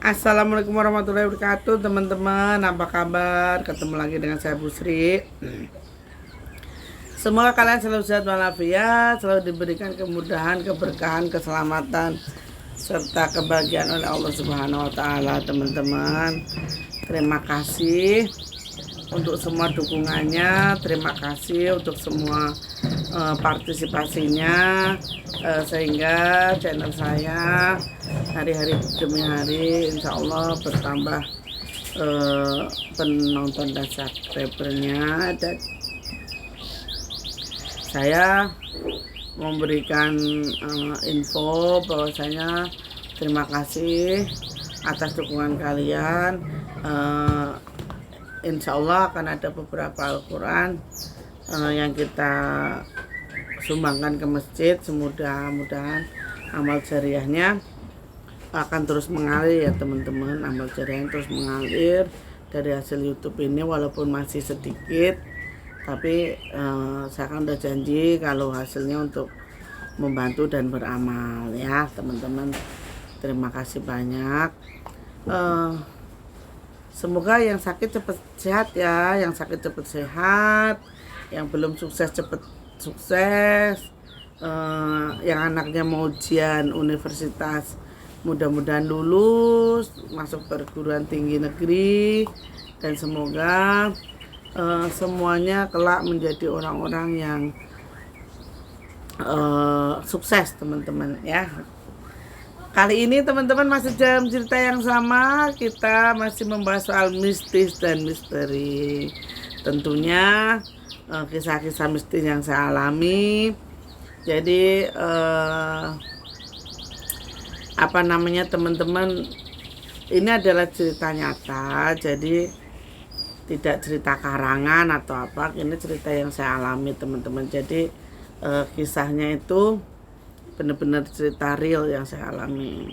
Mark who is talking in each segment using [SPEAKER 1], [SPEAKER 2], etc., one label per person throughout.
[SPEAKER 1] Assalamualaikum warahmatullahi wabarakatuh, teman-teman. Apa kabar? Ketemu lagi dengan saya Bu Sri. Semoga kalian selalu sehat walafiat, selalu diberikan kemudahan, keberkahan, keselamatan serta kebahagiaan oleh Allah Subhanahu wa taala, teman-teman. Terima kasih untuk semua dukungannya, terima kasih untuk semua partisipasinya, sehingga channel saya hari-hari demi hari insya Allah bertambah penonton dan subscribernya. Dan saya memberikan info bahwasanya terima kasih atas dukungan kalian. Insya Allah akan ada beberapa Al-Quran yang kita sumbangkan ke masjid. Mudah-mudahan amal jariahnya akan terus mengalir ya teman-teman. Amal jariahnya terus mengalir dari hasil YouTube ini, walaupun masih sedikit, tapi saya kan udah janji kalau hasilnya untuk membantu dan beramal ya teman-teman. Terima kasih banyak. Semoga yang sakit cepat sehat ya, yang sakit cepat sehat, yang belum sukses cepat sukses, yang anaknya mau ujian universitas mudah-mudahan lulus masuk perguruan tinggi negeri, dan semoga semuanya kelak menjadi orang-orang yang sukses teman-teman ya. Kali ini teman-teman masih dalam cerita yang sama, kita masih membahas soal mistis dan misteri. Tentunya kisah-kisah mistis yang saya alami. Jadi teman-teman, ini adalah cerita nyata, jadi tidak cerita karangan atau apa. Ini cerita yang saya alami teman-teman. Jadi kisahnya itu benar-benar cerita real yang saya alami.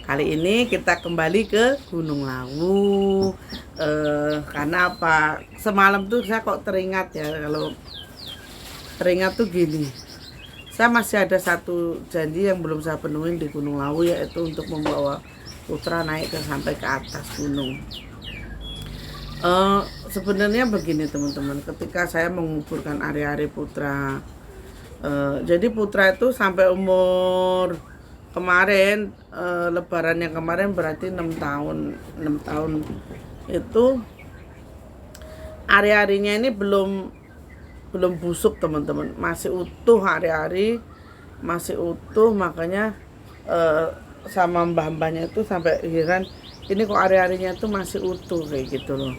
[SPEAKER 1] Kali ini kita kembali ke Gunung Lawu. Karena apa? Semalam tuh saya kok teringat ya, kalau teringat tuh gini. Saya masih ada satu janji yang belum saya penuhin di Gunung Lawu, yaitu untuk membawa putra naik sampai ke atas gunung. Sebenarnya begini teman-teman, ketika saya menguburkan ari-ari putra, jadi putra itu sampai umur kemarin, lebaran yang kemarin berarti 6 tahun itu ari-arinya ini belum busuk teman-teman, masih utuh hari-hari, masih utuh. Makanya sama mbah-mbahnya itu sampai heran, ini kok hari-harinya itu masih utuh kayak gitu loh.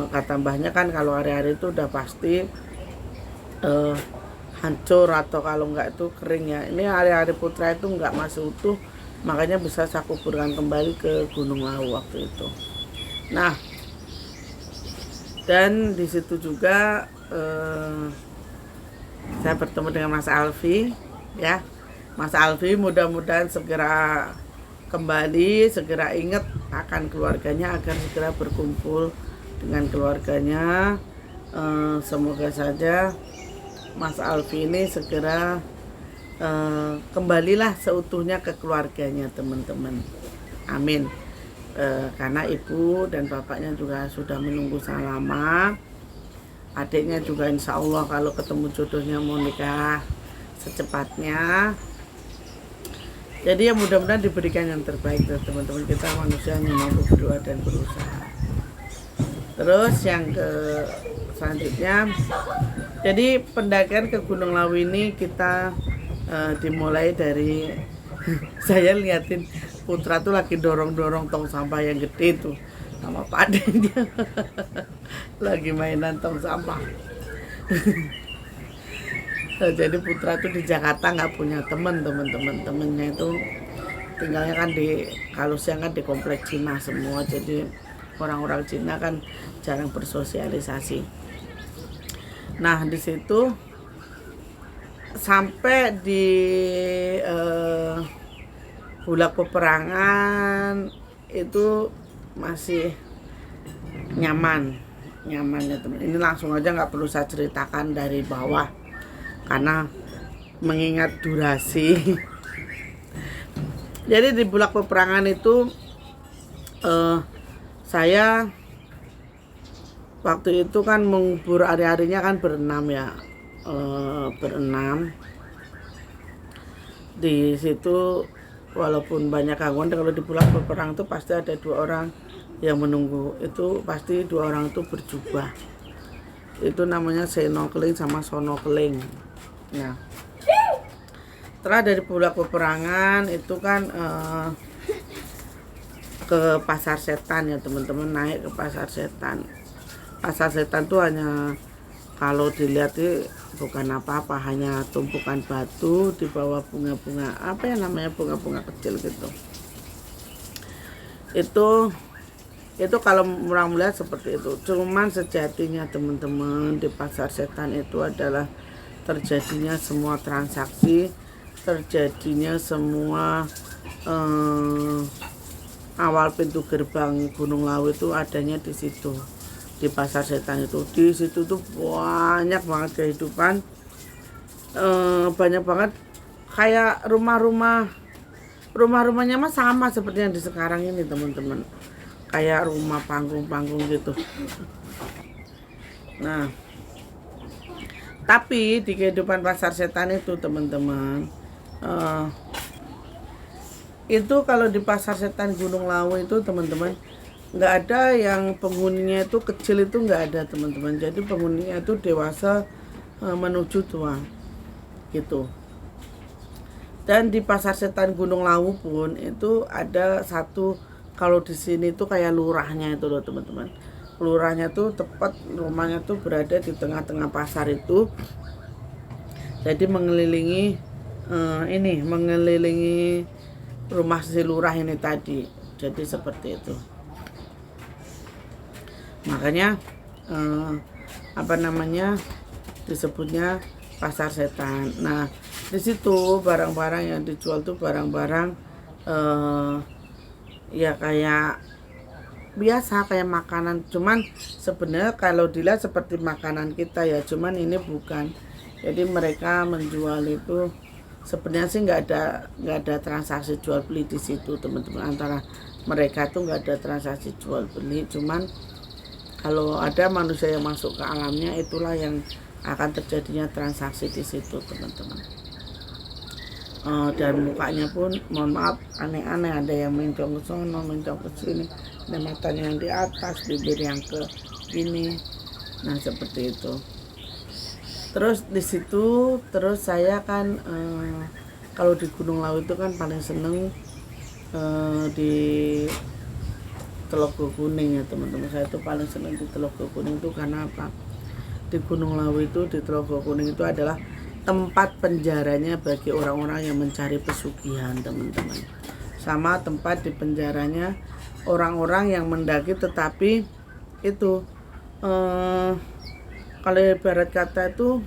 [SPEAKER 1] Kata mbahnya kan kalau hari-hari itu udah pasti hancur, atau kalau enggak itu kering ya. Ini hari-hari putra itu enggak masih utuh, makanya bisa saya kuburkan kembali ke Gunung Lawu waktu itu. Nah, dan di situ juga saya bertemu dengan Mas Alfi ya. Mas Alfi mudah-mudahan segera kembali, segera ingat akan keluarganya agar segera berkumpul dengan keluarganya. Semoga saja Mas Alfi ini segera kembalilah seutuhnya ke keluarganya teman-teman. Amin. Karena ibu dan bapaknya juga sudah menunggu sangat lama. Adiknya juga insya Allah kalau ketemu jodohnya mau nikah secepatnya. Jadi ya mudah-mudahan diberikan yang terbaik teman-teman. Kita manusia yang mampu berdoa dan berusaha. Terus yang selanjutnya, jadi pendakian ke Gunung Lawu ini kita dimulai dari saya liatin putra tuh lagi dorong-dorong tong sampah yang gede tuh sama padanya. Lagi mainan tong sampah. Jadi putra tuh di Jakarta nggak punya temennya itu tinggalnya kan kalau siang kan di komplek Cina semua, jadi orang-orang Cina kan jarang bersosialisasi. Nah di situ sampai di Bulak Peperangan itu masih nyaman ya teman. Ini langsung aja nggak perlu saya ceritakan dari bawah karena mengingat durasi. Jadi di Bulak Peperangan itu saya waktu itu kan mengubur hari-harinya kan berenam ya, berenam di situ. Walaupun banyak gangguan, kalau di Bulak Peperang itu pasti ada 2 orang yang menunggu. Itu pasti 2 orang itu berjubah. Itu namanya snorkeling sama snorkeling. Nah, setelah dari Bulak Peperangan itu kan ke Pasar Setan ya teman-teman, naik ke Pasar Setan. Pasar Setan tuh hanya kalau dilihat bukan apa-apa, hanya tumpukan batu di bawah bunga-bunga, apa ya namanya, bunga-bunga kecil gitu. Itu kalau orang melihat seperti itu. Cuman sejatinya teman-teman, di Pasar Setan itu adalah terjadinya semua transaksi, terjadinya semua awal pintu gerbang Gunung Lawu itu adanya di situ, di Pasar Setan itu. Di situ tuh banyak banget kehidupan, banyak banget kayak rumahnya mah sama seperti yang di sekarang ini teman-teman, kayak rumah panggung-panggung gitu. Nah, tapi di kehidupan Pasar Setan itu teman-teman, itu kalau di Pasar Setan Gunung Lawu itu teman-teman, nggak ada yang penghuninya itu kecil, itu nggak ada teman-teman. Jadi penghuninya itu dewasa menuju tua gitu. Dan di Pasar Setan Gunung Lawu pun itu ada satu, kalau di sini tuh kayak lurahnya itu loh teman-teman. Lurahnya tuh tepat rumahnya tuh berada di tengah-tengah pasar itu. Jadi mengelilingi mengelilingi rumah si lurah ini tadi. Jadi seperti itu. Makanya disebutnya Pasar Setan. Nah, di situ barang-barang yang dijual tuh barang-barang ya kayak biasa, kayak makanan. Cuman sebenarnya kalau dilihat seperti makanan kita ya, cuman ini bukan. Jadi mereka menjual itu sebenarnya sih nggak ada transaksi jual beli di situ teman-teman. Antara mereka tuh nggak ada transaksi jual beli, cuman kalau ada manusia yang masuk ke alamnya, itulah yang akan terjadinya transaksi di situ teman-teman. Dan mukanya pun mohon maaf aneh-aneh, ada yang mencong ke sono, mencong ke sini, ada matanya yang di atas, bibir yang ke gini. Nah seperti itu. Terus di situ, terus saya kan kalau di Gunung Lawu itu kan paling seneng di Telaga Kuning ya teman-teman. Saya itu paling seneng di Telaga Kuning itu karena apa? Di Gunung Lawu itu, di Telaga Kuning itu adalah tempat penjaranya bagi orang-orang yang mencari pesugihan teman-teman. Sama tempat di penjaranya orang-orang yang mendaki tetapi itu kalau ibarat kata itu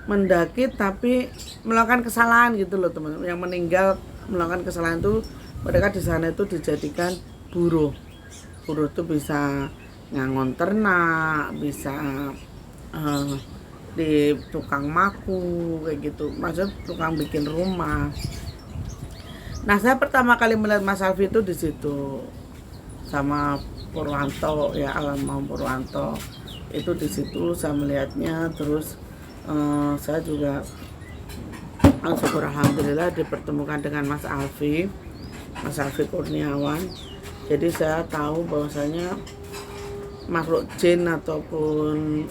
[SPEAKER 1] mendaki tapi melakukan kesalahan gitu loh teman-teman. Yang meninggal melakukan kesalahan itu, mereka di sana itu dijadikan buruh. Buruh itu bisa ngangon ternak, bisa di tukang maku kayak gitu, maksudnya tukang bikin rumah. Nah saya pertama kali melihat Mas Alfi itu di situ sama Purwanto ya, Alam Purwanto itu di situ saya melihatnya. Terus saya juga syukur alhamdulillah dipertemukan dengan Mas Alfi Kurniawan. Jadi saya tahu bahwasanya makhluk jin ataupun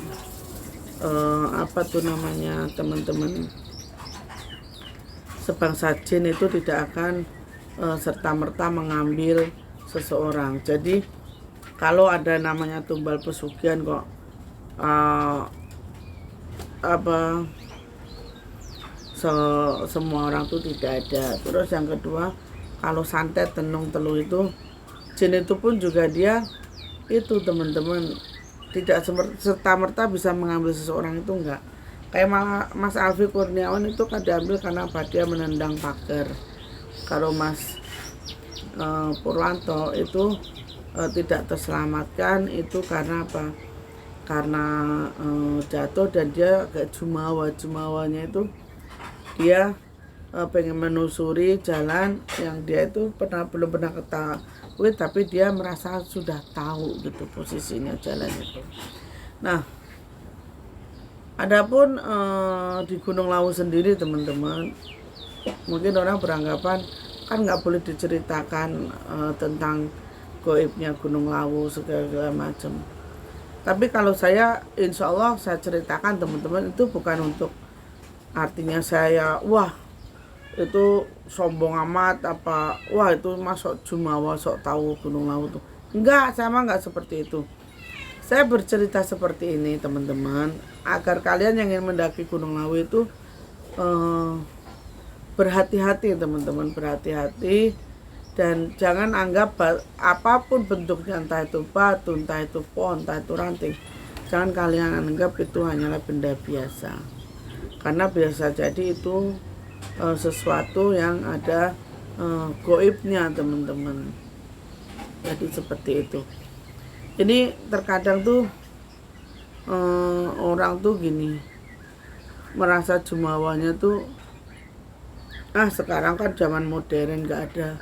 [SPEAKER 1] apa tuh namanya teman-teman, sebangsa jin itu tidak akan serta-merta mengambil seseorang. Jadi kalau ada namanya tumbal pesugihan kok semua orang tuh tidak ada. Terus yang kedua, kalau santet tenung telu itu, jin itu pun juga dia itu teman-teman tidak serta-merta bisa mengambil seseorang, itu enggak. Kayak Mas Alfi Kurniawan itu kan diambil karena apa? Dia menendang pagar. Kalau Mas Purwanto itu tidak terselamatkan itu karena apa? Karena jatuh dan dia kayak jumawanya itu dia pengen menelusuri jalan yang dia itu belum pernah ketahui, tapi dia merasa sudah tahu gitu posisinya jalan itu. Nah, adapun di Gunung Lawu sendiri teman-teman, mungkin orang beranggapan kan nggak boleh diceritakan tentang goibnya Gunung Lawu segala macam. Tapi kalau saya, insya Allah saya ceritakan teman-teman, itu bukan untuk artinya saya wah itu sombong amat apa, wah itu masuk jumawa sok tahu Gunung Lawu tuh. Enggak, sama enggak seperti itu. Saya bercerita seperti ini teman-teman agar kalian yang ingin mendaki Gunung Lawu itu berhati-hati teman-teman, berhati-hati. Dan jangan anggap apapun bentuknya, entah itu batu, entah itu pohon, entah itu ranting, jangan kalian anggap itu hanyalah benda biasa, karena biasa jadi itu sesuatu yang ada goibnya teman-teman. Jadi seperti itu. Ini terkadang tuh orang tuh gini, merasa jumawanya tuh sekarang kan zaman modern, nggak ada,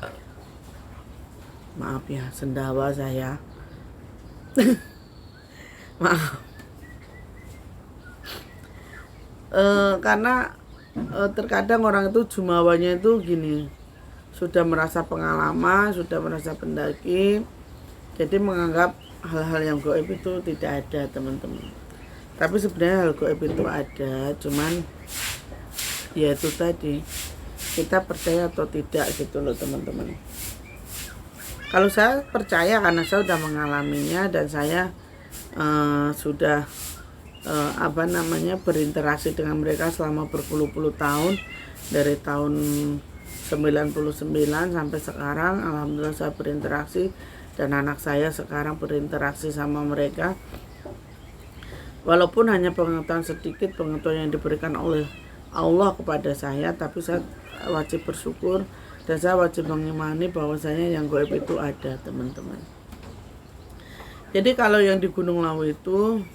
[SPEAKER 1] maaf ya sendawa saya maaf karena terkadang orang itu jumawanya itu gini, sudah merasa pengalaman, sudah merasa pendaki, jadi menganggap hal-hal yang goib itu tidak ada teman-teman. Tapi sebenarnya hal goib itu ada, cuman ya itu tadi, kita percaya atau tidak gitu loh teman-teman. Kalau saya percaya karena saya sudah mengalaminya dan saya sudah berinteraksi dengan mereka selama berpuluh-puluh tahun, dari tahun 99 sampai sekarang. Alhamdulillah saya berinteraksi dan anak saya sekarang berinteraksi sama mereka. Walaupun hanya pengetahuan sedikit, pengetahuan yang diberikan oleh Allah kepada saya, tapi saya wajib bersyukur dan saya wajib mengimani bahwasanya yang gaib itu ada teman-teman. Jadi kalau yang di Gunung Lawu itu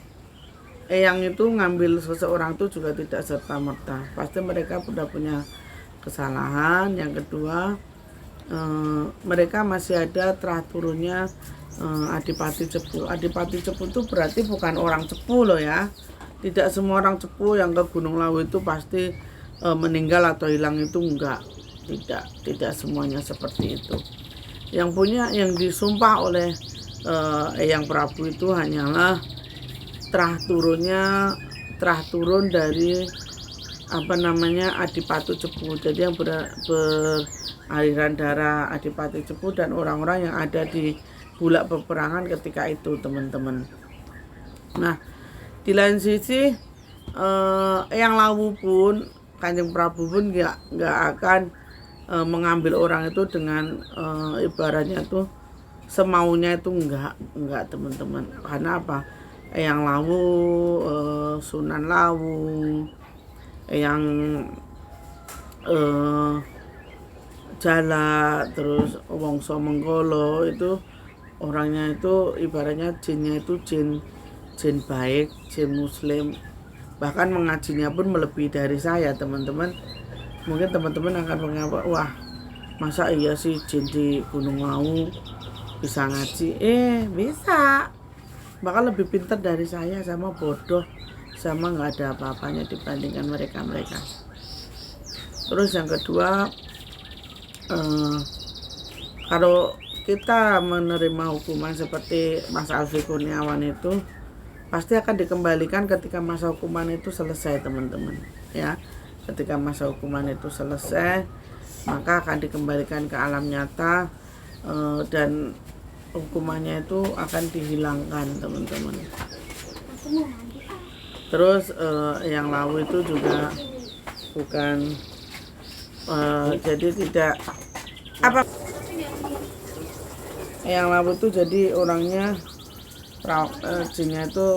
[SPEAKER 1] yang itu ngambil seseorang itu juga tidak serta-merta, pasti mereka sudah punya kesalahan. Yang kedua, mereka masih ada terah turunnya Adipati Cepu. Adipati Cepu itu berarti bukan orang Cepu loh ya. Tidak semua orang Cepu yang ke Gunung Lawu itu pasti meninggal atau hilang, itu enggak. Tidak semuanya seperti itu. Yang punya, yang disumpah oleh Eyang Prabu itu hanyalah terah turun dari Adipati Cepu. Jadi yang beraliran darah Adipati Cepu dan orang-orang yang ada di bulak peperangan ketika itu teman-teman. Nah, di lain sisi Eyang Lawu pun, Kanjeng Prabu pun nggak akan mengambil orang itu dengan ibaratnya tuh semaunya, itu enggak teman-teman. Karena apa? Eyang Lawu, Sunan Lawu, Eyang Jala, terus Wongso Menggolo itu orangnya itu ibaratnya jinnya itu jin baik, jin muslim, bahkan mengajinya pun melebihi dari saya teman-teman. Mungkin teman-teman akan menganggap, wah masa iya sih jin di Gunung Lawu bisa ngaji? Bisa, bahkan lebih pintar dari saya, sama bodoh, sama nggak ada apa-apanya dibandingkan mereka. Terus yang kedua, kalau kita menerima hukuman seperti Mas Alfi Kurniawan itu, pasti akan dikembalikan ketika masa hukuman itu selesai teman-teman ya. Ketika masa hukuman itu selesai, maka akan dikembalikan ke alam nyata dan hukumannya itu akan dihilangkan teman-teman. Terus yang Lawu itu juga bukan jadi tidak apa, yang Lawu itu jadi orangnya jinnya itu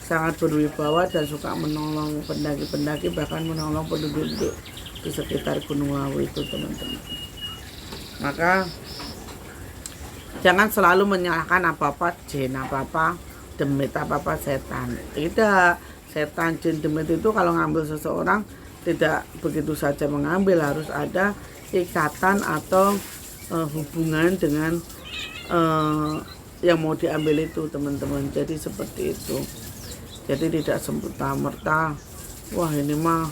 [SPEAKER 1] sangat berwibawa dan suka menolong pendaki-pendaki, bahkan menolong penduduk di sekitar Gunung Lawu itu teman-teman. Maka jangan selalu menyalahkan apa-apa jin, apa-apa demit, apa-apa setan. Tidak, setan, jin, demit itu kalau ngambil seseorang tidak begitu saja mengambil, harus ada ikatan atau hubungan dengan yang mau diambil itu teman-teman. Jadi seperti itu. Jadi tidak semata-merta wah ini mah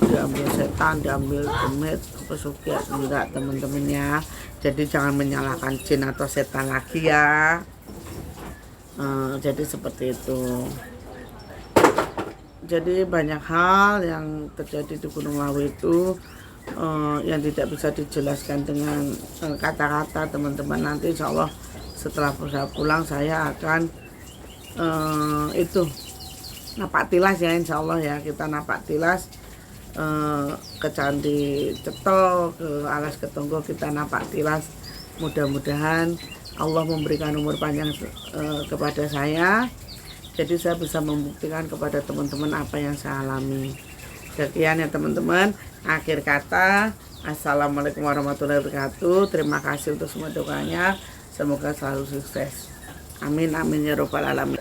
[SPEAKER 1] diambil setan, diambil demit, pesugihan, enggak teman-teman ya. Jadi jangan menyalahkan jin atau setan lagi ya. Jadi seperti itu. Jadi banyak hal yang terjadi di Gunung Lawu itu yang tidak bisa dijelaskan dengan kata-kata teman-teman. Nanti insya Allah setelah saya pulang saya akan itu napak tilas ya, insya Allah ya, kita napak tilas ke Candi Ceto, ke Alas Ketonggo, kita napak tilas. Mudah-mudahan Allah memberikan umur panjang kepada saya, jadi saya bisa membuktikan kepada teman-teman apa yang saya alami. Sekian ya teman-teman, akhir kata, assalamualaikum warahmatullahi wabarakatuh. Terima kasih untuk semua doanya, semoga selalu sukses. Amin amin ya robbal alamin.